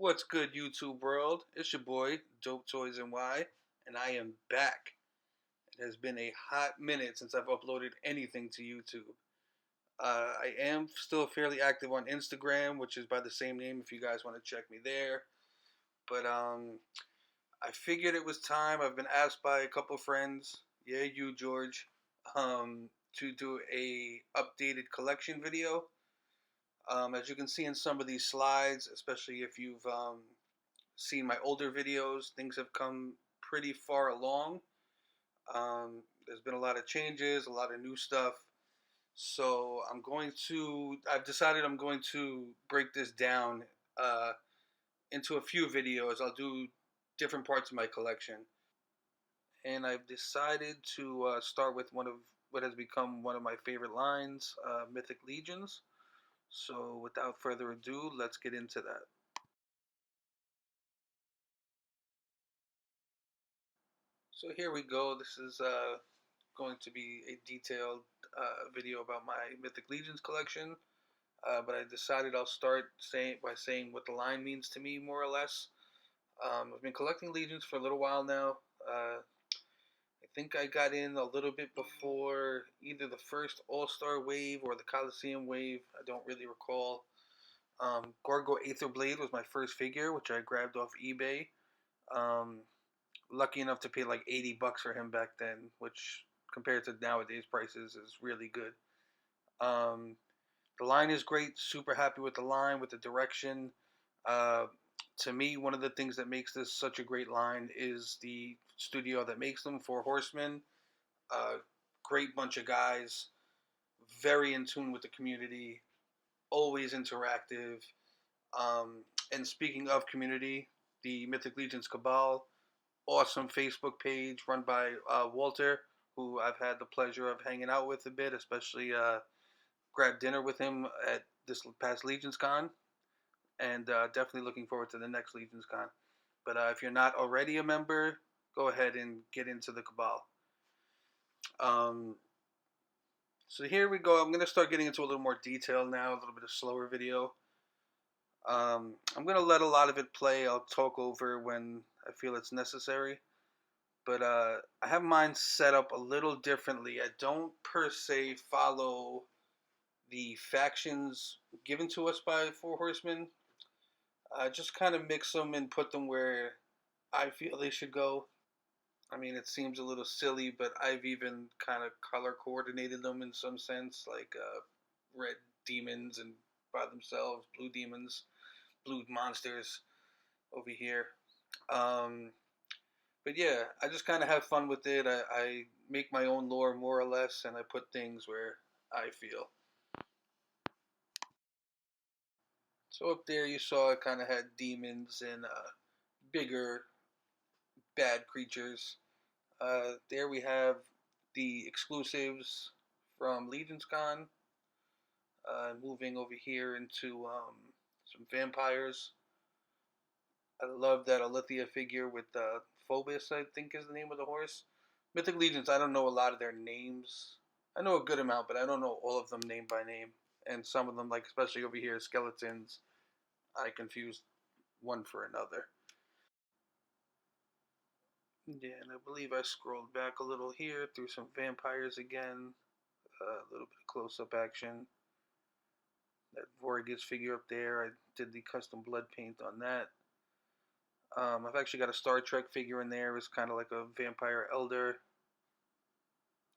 What's good, YouTube world? It's your boy, Dope Toys and Y, and I am back. It has been a hot minute since I've uploaded anything to YouTube. I am still fairly active on Instagram, which is by the same name if you guys want to check me there. But I figured it was time. I've been asked by a couple of friends, yeah, you George, to do a updated collection video. As you can see in some of these slides, especially if you've seen my older videos, things have come pretty far along. There's been a lot of changes, a lot of new stuff. So I've decided I'm going to break this down into a few videos. I'll do different parts of my collection. And I've decided to start with one of what has become one of my favorite lines, Mythic Legions. So without further ado, let's get into that. So here we go. This is going to be a detailed video about my Mythic Legions collection, but I decided I'll start by saying what the line means to me, more or less. I've been collecting Legions for a little while now. I think I got in a little bit before either the first All-Star wave or the Coliseum wave. I don't really recall. Gorgo Aetherblade was my first figure, which I grabbed off eBay. Um, Lucky enough to pay like $80 for him back then, which compared to nowadays prices is really good. Um, the line is great. Super happy with the line, with the direction. Uh, to me, one of the things that makes this such a great line is the studio that makes them, Four Horsemen. Great bunch of guys, very in tune with the community, always interactive. And speaking of community, the Mythic Legions Cabal, awesome Facebook page run by Walter, who I've had the pleasure of hanging out with a bit, especially grabbed dinner with him at this past Legions Con, and definitely looking forward to the next Legions Con. But if you're not already a member, go ahead and get into the Cabal. Um, so here we go. I'm going to start getting into a little more detail now, a little bit of slower video. I'm going to let a lot of it play. I'll talk over when I feel it's necessary. But I have mine set up a little differently. I don't per se follow the factions given to us by Four Horsemen. I just kind of mix them and put them where I feel they should go. I mean, it seems a little silly, but I've even kind of color coordinated them in some sense, like red demons and by themselves, blue demons, blue monsters over here. Um, but yeah, I just kind of have fun with it. I make my own lore more or less, and I put things where I feel. So up there, you saw it kind of had demons and bigger bad creatures. There we have the exclusives from Legions Con. Moving over here into some vampires. I love that Alithia figure with Phobos, I think is the name of the horse. Mythic Legions, I don't know a lot of their names. I know a good amount, but I don't know all of them name by name. And some of them, like especially over here, skeletons, I confused one for another. Yeah, and I believe I scrolled back a little here through some vampires again. A little bit of close-up action. That Vorgus figure up there, I did the custom blood paint on that. I've actually got a Star Trek figure in there. It's kind of like a vampire elder.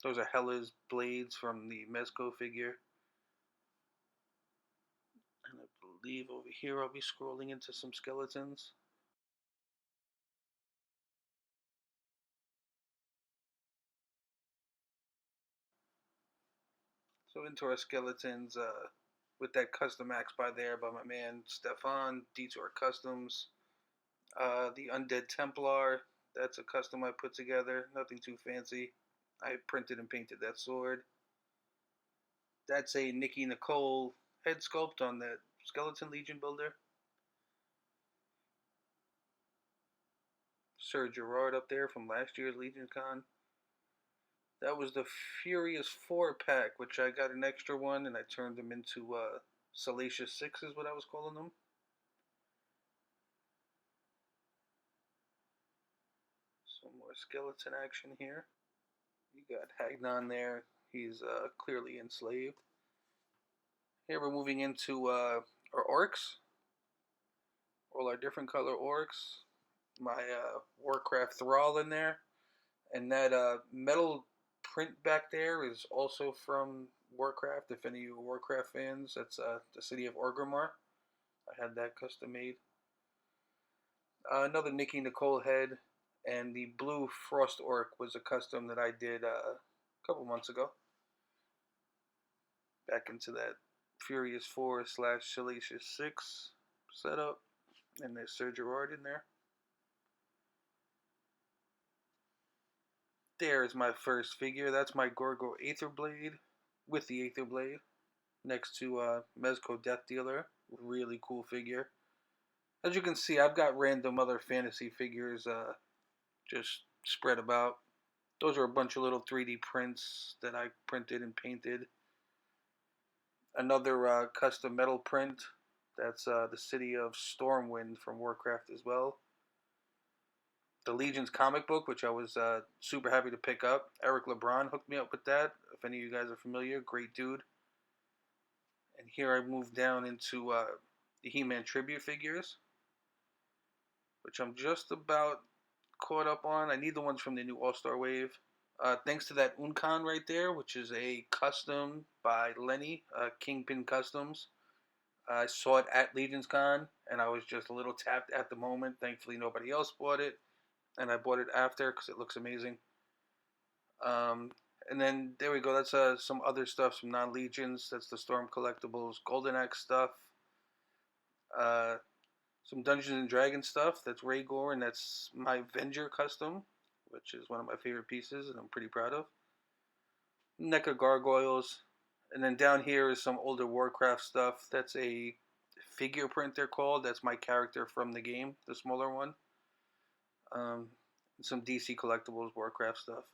Those are Hela's blades from the Mezco figure. And I believe over here I'll be scrolling into some skeletons. So into our skeletons with that custom axe by there by my man Stefan, Detour Customs. The Undead Templar, that's a custom I put together. Nothing too fancy. I printed and painted that sword. That's a Nikki Nicole head sculpt on that Skeleton Legion builder. Sir Gerard up there from last year's Legion Con. That was the Furious 4 pack, which I got an extra one and I turned them into Salacious 6 is what I was calling them. skeleton action here. You got Hagnon there. He's clearly enslaved. Here we're moving into our orcs. All our different color orcs. My Warcraft Thrall in there. And that metal print back there is also from Warcraft. If any of you are Warcraft fans, that's the city of Orgrimmar. I had that custom made. Another Nikki Nicole head, and the blue Frost Orc was a custom that I did a couple months ago. Back into that Furious 4 / Salacious 6 setup, and there's Sir Gerard in there. There's my first figure. That's my Gorgo Aetherblade with the Aetherblade next to Mezco Death Dealer. Really cool figure. As you can see, I've got random other fantasy figures just spread about. Those are a bunch of little 3D prints that I printed and painted. Another custom metal print. That's the city of Stormwind from Warcraft as well. The Legions comic book, which I was super happy to pick up. Eric LeBron hooked me up with that. If any of you guys are familiar, great dude. And here I moved down into the He-Man tribute figures, which I'm just about caught up on. I need the ones from the new All-Star Wave. Thanks to that Unkan right there, which is a custom by Lenny, Kingpin Customs. I saw it at Legions Con, and I was just a little tapped at the moment. Thankfully, nobody else bought it, and I bought it after because it looks amazing. And then there we go. That's some other stuff, some non-Legions. That's the Storm Collectibles Golden Axe stuff. Some Dungeons and Dragons stuff. That's Rhaegor, and that's my Venger custom, which is one of my favorite pieces, and I'm pretty proud of. NECA Gargoyles. And then down here is some older Warcraft stuff. That's a figure print, they're called. That's my character from the game, the smaller one. Some DC Collectibles Warcraft stuff.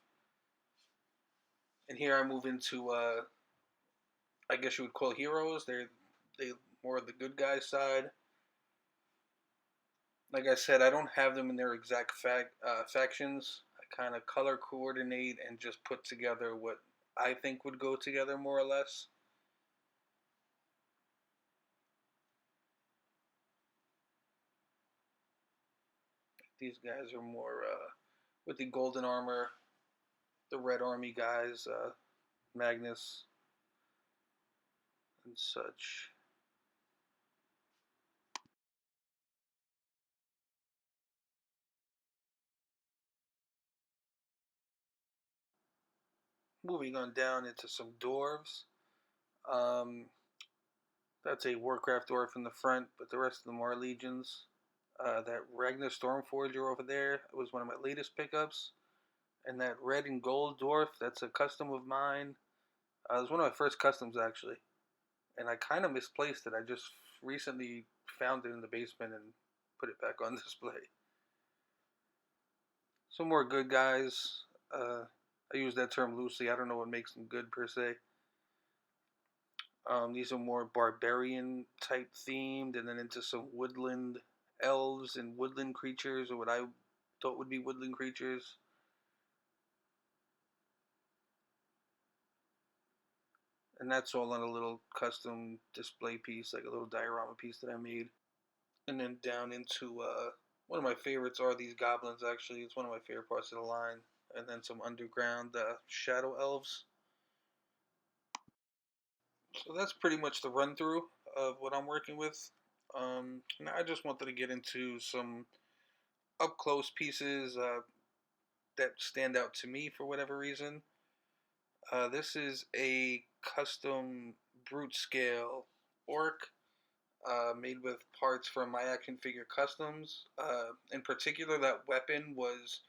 And here I move into, I guess you would call heroes. They more of the good guy side. Like I said, I don't have them in their exact factions. I kind of color coordinate and just put together what I think would go together more or less. These guys are more with the golden armor, the red army guys, Magnus and such. Moving on down into some dwarves. That's a Warcraft dwarf in the front, but the rest of them are legions. That Ragnar Stormforger over there was one of my latest pickups. And that red and gold dwarf, that's a custom of mine. It was one of my first customs, actually. And I kind of misplaced it. I just recently found it in the basement and put it back on display. Some more good guys. I use that term loosely. I don't know what makes them good, per se. These are more barbarian type themed, and then into some woodland elves and woodland creatures, or what I thought would be woodland creatures. And that's all on a little custom display piece, like a little diorama piece that I made. And then down into one of my favorites are these goblins, actually. It's one of my favorite parts of the line. And then some underground shadow elves. So that's pretty much the run through of what I'm working with. Now I just wanted to get into some up close pieces that stand out to me for whatever reason. This is a custom brute scale orc made with parts from my action figure customs. In particular, that weapon was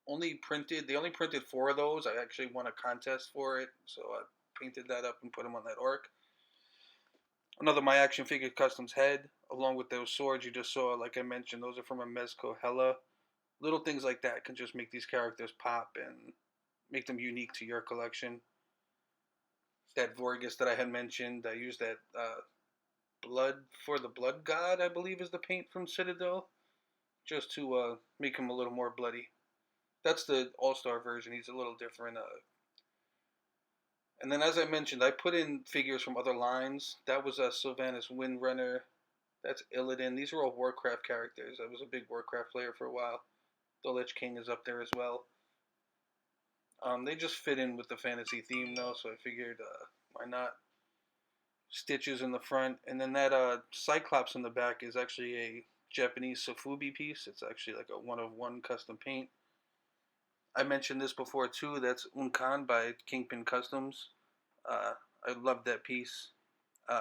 only printed. They only printed 4 of those. I actually won a contest for it, so I painted that up and put them on that orc. Another my action figure customs head, along with those swords you just saw. Like I mentioned, those are from a Mezco Hella. Little things like that can just make these characters pop and make them unique to your collection. That Vorgus that I had mentioned, I used that Blood for the Blood God, I believe is the paint from Citadel, just to make him a little more bloody. That's the all-star version. He's a little different. And then, as I mentioned, I put in figures from other lines. That was Sylvanas Windrunner. That's Illidan. These are all Warcraft characters. I was a big Warcraft player for a while. The Lich King is up there as well. They just fit in with the fantasy theme though, so I figured why not? Stitches in the front, and then that Cyclops in the back is actually a Japanese Sofubi piece. It's actually like a one of one custom paint. I mentioned this before too. That's Unkan by Kingpin Customs. Uh, I love that piece.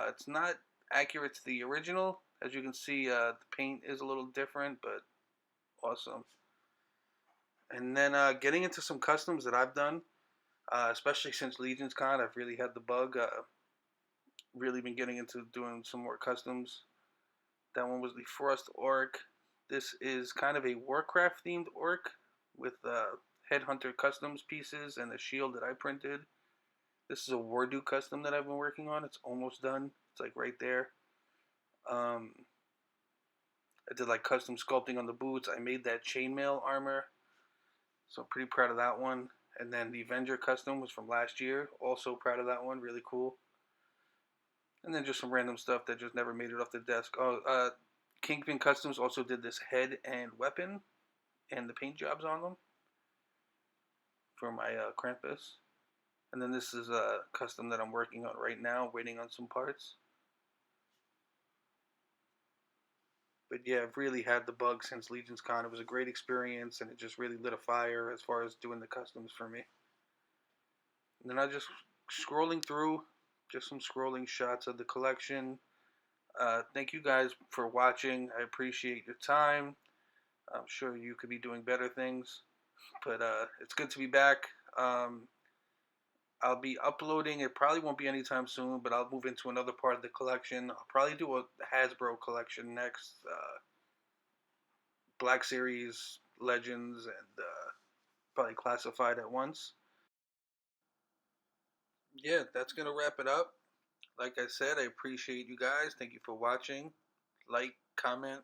It's not accurate to the original. As you can see, the paint is a little different, but awesome. And then getting into some customs that I've done, especially since Legions Con, I've really had the bug. Really been getting into doing some more customs. That one was the Frost Orc. This is kind of a Warcraft themed orc with Headhunter customs pieces and a shield that I printed. This is a Wardu custom that I've been working on. It's almost done. It's like right there. Um, I did like custom sculpting on the boots. I made that chainmail armor, so I'm pretty proud of that one. And then the Avenger custom was from last year. Also proud of that one. Really cool. And then just some random stuff that just never made it off the desk. Kingpin Customs also did this head and weapon and the paint jobs on them for my Krampus. And then this is a custom that I'm working on right now, waiting on some parts. But yeah, I've really had the bug since Legions Con. It was a great experience, and it just really lit a fire as far as doing the customs for me. And then I just scrolling through, just some scrolling shots of the collection. Thank you guys for watching. I appreciate your time. I'm sure you could be doing better things, but it's good to be back. I'll be uploading. It probably won't be anytime soon, but I'll move into another part of the collection. I'll probably do a Hasbro collection next. Black Series, Legends, and probably Classified at once. Yeah, that's going to wrap it up. Like I said, I appreciate you guys. Thank you for watching. Like, comment,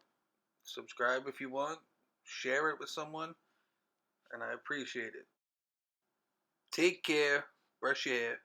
subscribe if you want. Share it with someone, and I appreciate it. Take care. Brush your hair.